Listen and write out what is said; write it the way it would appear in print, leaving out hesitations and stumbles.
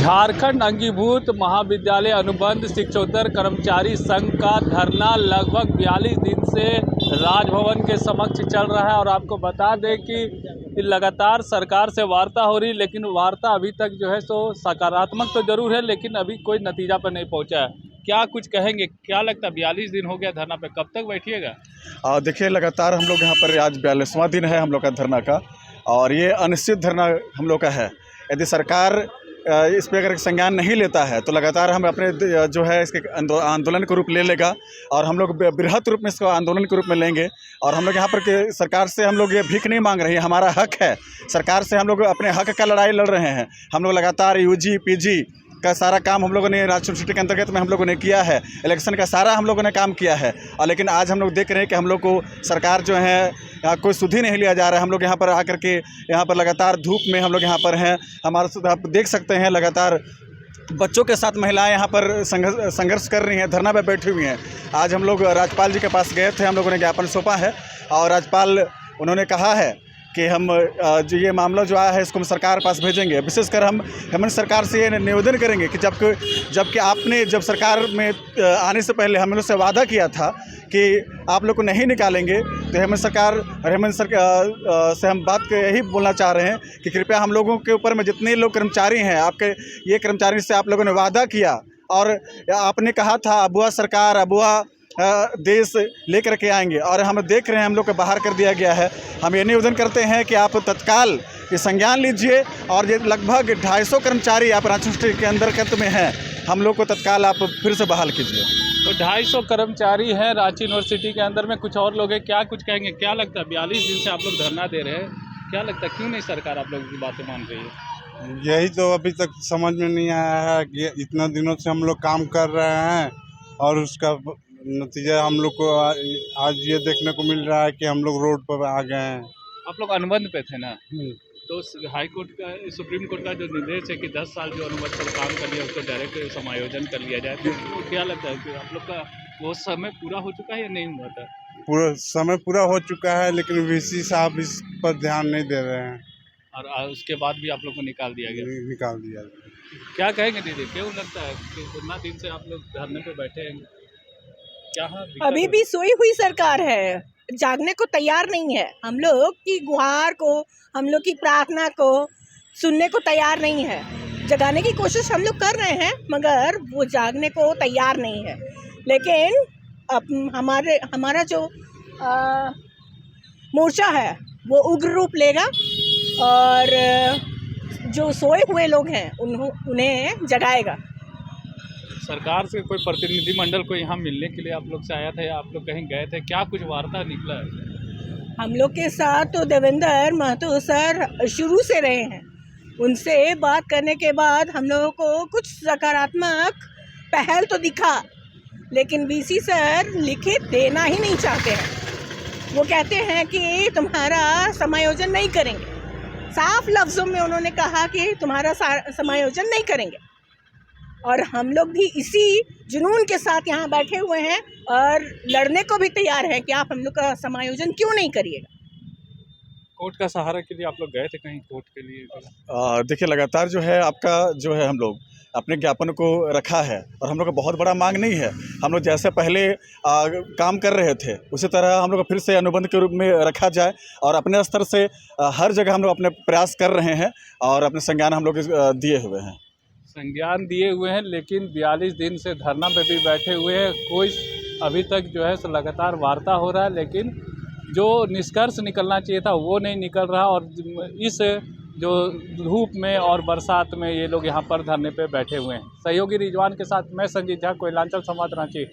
झारखंड अंगीभूत महाविद्यालय अनुबंध शिक्षकोत्तर कर्मचारी संघ का धरना लगभग 42 दिन से राजभवन के समक्ष चल रहा है। और आपको बता दें कि लगातार सरकार से वार्ता हो रही, लेकिन वार्ता अभी तक जो है सो सकारात्मक तो जरूर है, लेकिन अभी कोई नतीजा पर नहीं पहुंचा है। क्या कुछ कहेंगे, क्या लगता है 42 दिन हो गया धरना पे, कब तक बैठिएगा? देखिए, लगातार हम लोग यहाँ पर आज 42वां दिन है हम लोग का धरना का, और ये अनिश्चित धरना हम लोग का है। यदि सरकार इस पर अगर संज्ञान नहीं लेता है तो लगातार हम अपने जो है इसके आंदोलन का रूप ले लेगा, और हम लोग बृहत रूप में इसको आंदोलन के रूप में लेंगे। और हम लोग यहाँ पर के सरकार से हम लोग ये भीख नहीं मांग रहे हैं, हमारा हक है। सरकार से हम लोग अपने हक का लड़ाई लड़ रहे हैं। हम लोग लगातार यूजी पीजी का सारा काम हम लोगों ने राज यूनिवर्सिटी के अंतर्गत में हम लोगों ने किया है। इलेक्शन का सारा हम लोगों ने काम किया है, और लेकिन आज हम लोग देख रहे हैं कि हम लोग को सरकार जो है कोई सुध ही नहीं लिया जा रहा है। हम लोग यहाँ पर आकर के यहाँ पर लगातार धूप में हम लोग यहाँ पर हैं। हमारे आप देख सकते हैं लगातार बच्चों के साथ महिलाएं यहाँ पर संघर्ष कर रही हैं, धरना पे बैठी हुई हैं। आज हम लोग राज्यपाल जी के पास गए थे, हम लोगों ने ज्ञापन सौंपा है, और राज्यपाल उन्होंने कहा है कि हम जो ये मामला जो आया है इसको हम सरकार पास भेजेंगे। विशेषकर हम सरकार से ये निवेदन करेंगे कि जबकि आपने जब सरकार में आने से पहले हम लोग से वादा किया था कि आप लोग को नहीं निकालेंगे, तो हेमंत सरकार से हम बात यही बोलना चाह रहे हैं कि कृपया हम लोगों के ऊपर में जितने लोग कर्मचारी हैं, आपके ये कर्मचारी से आप लोगों ने वादा किया, और आपने कहा था अबुआ सरकार अबुआ देश लेकर के आएंगे, और हम देख रहे हैं हम लोग को बाहर कर दिया गया है। हम ये निवेदन करते हैं कि आप तत्काल ये संज्ञान लीजिए, और ये लगभग 250 कर्मचारी आप रांची यूनिवर्सिटी के अंतर्गत में हैं, हम लोग को तत्काल आप फिर से बहाल कीजिए। तो 250 कर्मचारी हैं रांची यूनिवर्सिटी के अंदर में, कुछ और लोग हैं, क्या कुछ कहेंगे? क्या लगता है 42 दिन से आप लोग धरना दे रहे हैं, क्या लगता है क्यों नहीं सरकार आप लोगों की बातें मान रही है? यही तो अभी तक समझ में नहीं आया है कि इतना दिनों से हम लोग काम कर रहे हैं, और उसका नतीजा हम लोग को आज ये देखने को मिल रहा है कि हम लोग रोड पर आ गए हैं। आप लोग अनुबंध पे थे ना, तो हाई कोर्ट का सुप्रीम कोर्ट का जो निर्देश है कि 10 साल जो अनुबंध पर काम कर लिया उसको डायरेक्ट समायोजन कर लिया जाए, तो क्या लगता है कि आप लोग का वो समय पूरा हो चुका है या नहीं हुआ था? पूरा समय पूरा हो चुका है, लेकिन वीसी साहब इस पर ध्यान नहीं दे रहे हैं, और उसके बाद भी आप लोग को निकाल दिया गया। निकाल दिया। क्या कहेंगे दीदी, क्यों लगता है कि इतना दिन से आप लोग धरने पे बैठे हैं? अभी भी सोई हुई सरकार है, जागने को तैयार नहीं है। हम लोग की गुहार को, हम लोग की प्रार्थना को सुनने को तैयार नहीं है। जगाने की कोशिश हम लोग कर रहे हैं, मगर वो जागने को तैयार नहीं है। लेकिन अब हमारा जो मोर्चा है वो उग्र रूप लेगा, और जो सोए हुए लोग हैं उन्हें जगाएगा। सरकार से कोई प्रतिनिधिमंडल को यहाँ मिलने के लिए आप लोग से आया था, या आप लोग कहीं गए थे, क्या कुछ वार्ता निकला है? हम लोग के साथ तो देवेंद्र महतो सर शुरू से रहे हैं। उनसे बात करने के बाद हम लोगों को कुछ सकारात्मक पहल तो दिखा, लेकिन वीसी सर लिखित देना ही नहीं चाहते हैं। वो कहते हैं कि तुम्हारा समायोजन नहीं करेंगे। साफ लफ्ज़ों में उन्होंने कहा कि तुम्हारा समायोजन नहीं करेंगे, और हम लोग भी इसी जुनून के साथ यहाँ बैठे हुए हैं और लड़ने को भी तैयार हैं कि आप हम लोग का समायोजन क्यों नहीं करिएगा। कोर्ट का सहारा के लिए आप लोग गए थे कहीं कोर्ट के लिए? देखिए, लगातार जो है आपका जो है हम लोग अपने ज्ञापन को रखा है, और हम लोग का बहुत बड़ा मांग नहीं है। हम लोग जैसे पहले काम कर रहे थे उसी तरह हम लोग फिर से अनुबंध के रूप में रखा जाए, और अपने स्तर से हर जगह हम लोग अपने प्रयास कर रहे हैं, और अपने संज्ञान हम लोग दिए हुए हैं। संज्ञान दिए हुए हैं, लेकिन 42 दिन से धरना पे भी बैठे हुए हैं। कोई अभी तक जो है लगातार वार्ता हो रहा है, लेकिन जो निष्कर्ष निकलना चाहिए था वो नहीं निकल रहा। और इस जो धूप में और बरसात में ये लोग यहाँ पर धरने पे बैठे हुए हैं। सहयोगी रिजवान के साथ मैं संजीत झा, कोयलांचल संवाद, रांची।